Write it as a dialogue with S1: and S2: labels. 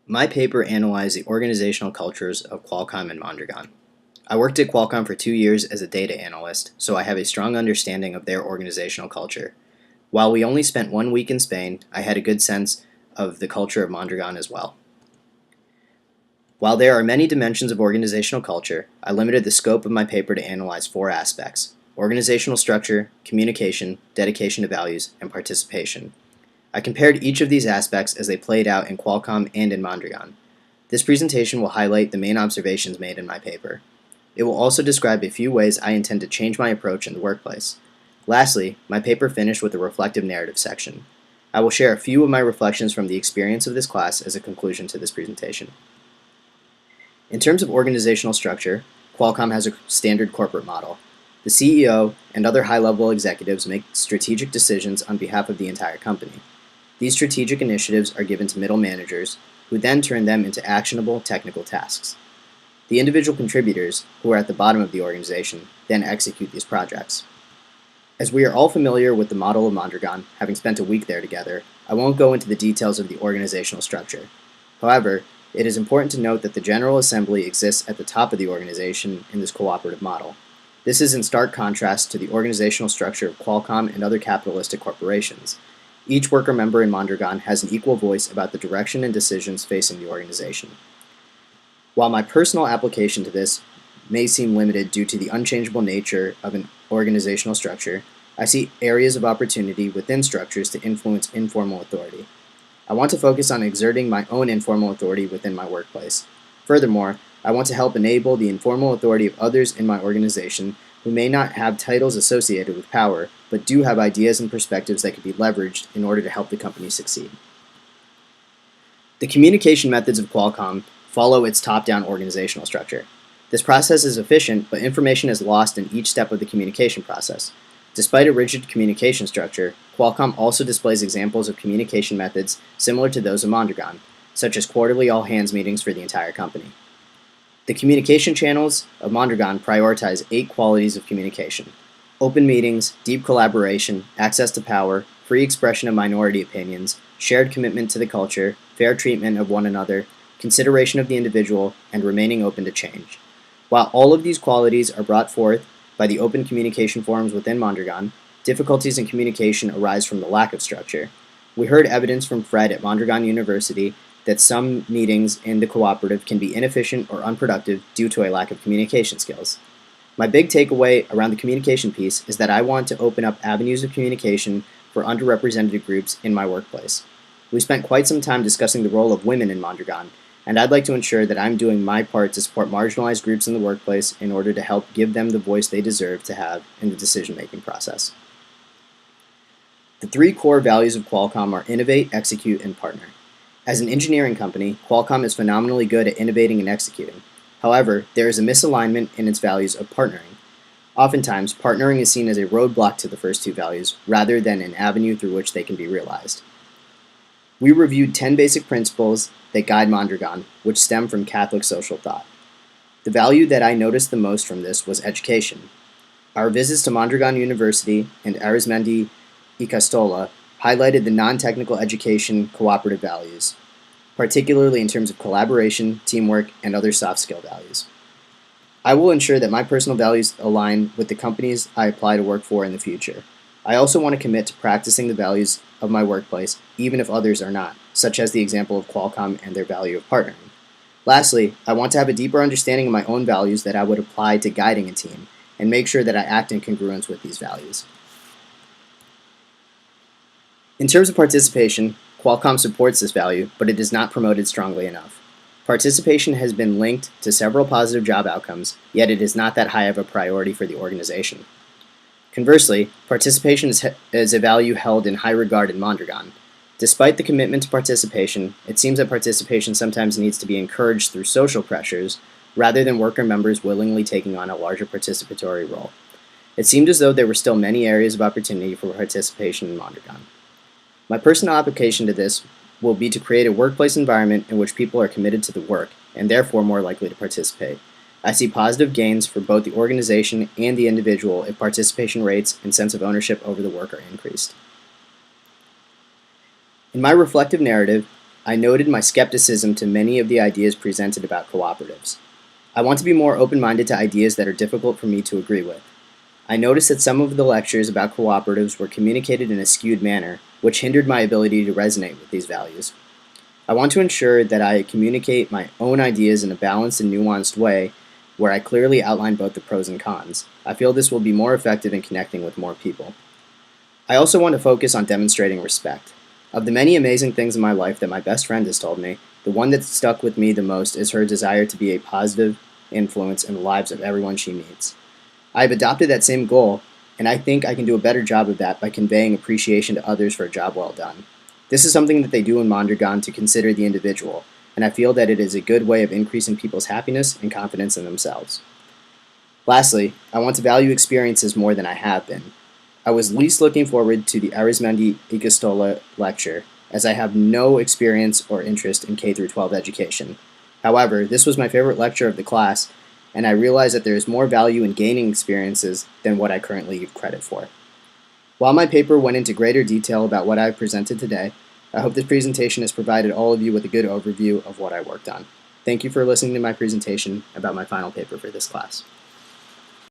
S1: My paper analyzed the organizational cultures of Qualcomm and Mondragon. I worked at Qualcomm for 2 years as a data analyst, so I have a strong understanding of their organizational culture. While we only spent 1 week in Spain, I had a good sense of the culture of Mondragon as well. While there are many dimensions of organizational culture, I limited the scope of my paper to analyze 4 aspects: organizational structure, communication, dedication to values, and participation. I compared each of these aspects as they played out in Qualcomm and in Mondragon. This presentation will highlight the main observations made in my paper. It will also describe a few ways I intend to change my approach in the workplace. Lastly, my paper finished with a reflective narrative section. I will share a few of my reflections from the experience of this class as a conclusion to this presentation. In terms of organizational structure, Qualcomm has a standard corporate model. The CEO and other high-level executives make strategic decisions on behalf of the entire company. These strategic initiatives are given to middle managers, who then turn them into actionable technical tasks. The individual contributors, who are at the bottom of the organization, then execute these projects. As we are all familiar with the model of Mondragon, having spent a week there together, I won't go into the details of the organizational structure. However, it is important to note that the General Assembly exists at the top of the organization in this cooperative model. This is in stark contrast to the organizational structure of Qualcomm and other capitalistic corporations. Each worker member in Mondragon has an equal voice about the direction and decisions facing the organization. While my personal application to this may seem limited due to the unchangeable nature of an organizational structure, I see areas of opportunity within structures to influence informal authority. I want to focus on exerting my own informal authority within my workplace. Furthermore, I want to help enable the informal authority of others in my organization who may not have titles associated with power, but do have ideas and perspectives that can be leveraged in order to help the company succeed. The communication methods of Qualcomm follow its top-down organizational structure. This process is efficient, but information is lost in each step of the communication process. Despite a rigid communication structure, Qualcomm also displays examples of communication methods similar to those of Mondragon, such as quarterly all-hands meetings for the entire company. The communication channels of Mondragon prioritize 8 qualities of communication: open meetings, deep collaboration, access to power, free expression of minority opinions, shared commitment to the culture, fair treatment of one another, consideration of the individual, and remaining open to change. While all of these qualities are brought forth by the open communication forums within Mondragon, difficulties in communication arise from the lack of structure. We heard evidence from Fred at Mondragon University that some meetings in the cooperative can be inefficient or unproductive due to a lack of communication skills. My big takeaway around the communication piece is that I want to open up avenues of communication for underrepresented groups in my workplace. We spent quite some time discussing the role of women in Mondragon, and I'd like to ensure that I'm doing my part to support marginalized groups in the workplace in order to help give them the voice they deserve to have in the decision-making process. The 3 core values of Qualcomm are innovate, execute, and partner. As an engineering company, Qualcomm is phenomenally good at innovating and executing. However, there is a misalignment in its values of partnering. Oftentimes, partnering is seen as a roadblock to the first 2 values, rather than an avenue through which they can be realized. We reviewed 10 basic principles that guide Mondragon, which stem from Catholic social thought. The value that I noticed the most from this was education. Our visits to Mondragon University and Arizmendi y Castola highlighted the non-technical education cooperative values, particularly in terms of collaboration, teamwork, and other soft skill values. I will ensure that my personal values align with the companies I apply to work for in the future. I also want to commit to practicing the values of my workplace, even if others are not, such as the example of Qualcomm and their value of partnering. Lastly, I want to have a deeper understanding of my own values that I would apply to guiding a team, and make sure that I act in congruence with these values. In terms of participation, Qualcomm supports this value, but it is not promoted strongly enough. Participation has been linked to several positive job outcomes, yet it is not that high of a priority for the organization. Conversely, participation is a value held in high regard in Mondragon. Despite the commitment to participation, it seems that participation sometimes needs to be encouraged through social pressures, rather than worker members willingly taking on a larger participatory role. It seemed as though there were still many areas of opportunity for participation in Mondragon. My personal application to this will be to create a workplace environment in which people are committed to the work, and therefore more likely to participate. I see positive gains for both the organization and the individual if participation rates and sense of ownership over the work are increased. In my reflective narrative, I noted my skepticism to many of the ideas presented about cooperatives. I want to be more open-minded to ideas that are difficult for me to agree with. I noticed that some of the lectures about cooperatives were communicated in a skewed manner, which hindered my ability to resonate with these values. I want to ensure that I communicate my own ideas in a balanced and nuanced way where I clearly outline both the pros and cons. I feel this will be more effective in connecting with more people. I also want to focus on demonstrating respect. Of the many amazing things in my life that my best friend has told me, the one that stuck with me the most is her desire to be a positive influence in the lives of everyone she meets. I have adopted that same goal, and I think I can do a better job of that by conveying appreciation to others for a job well done. This is something that they do in Mondragon to consider the individual, and I feel that it is a good way of increasing people's happiness and confidence in themselves. Lastly, I want to value experiences more than I have been. I was least looking forward to the Arizmendi Ikastola lecture, as I have no experience or interest in K-12 education. However, this was my favorite lecture of the class, and I realized that there is more value in gaining experiences than what I currently give credit for. While my paper went into greater detail about what I have presented today, I hope this presentation has provided all of you with a good overview of what I worked on. Thank you for listening to my presentation about my final paper for this class.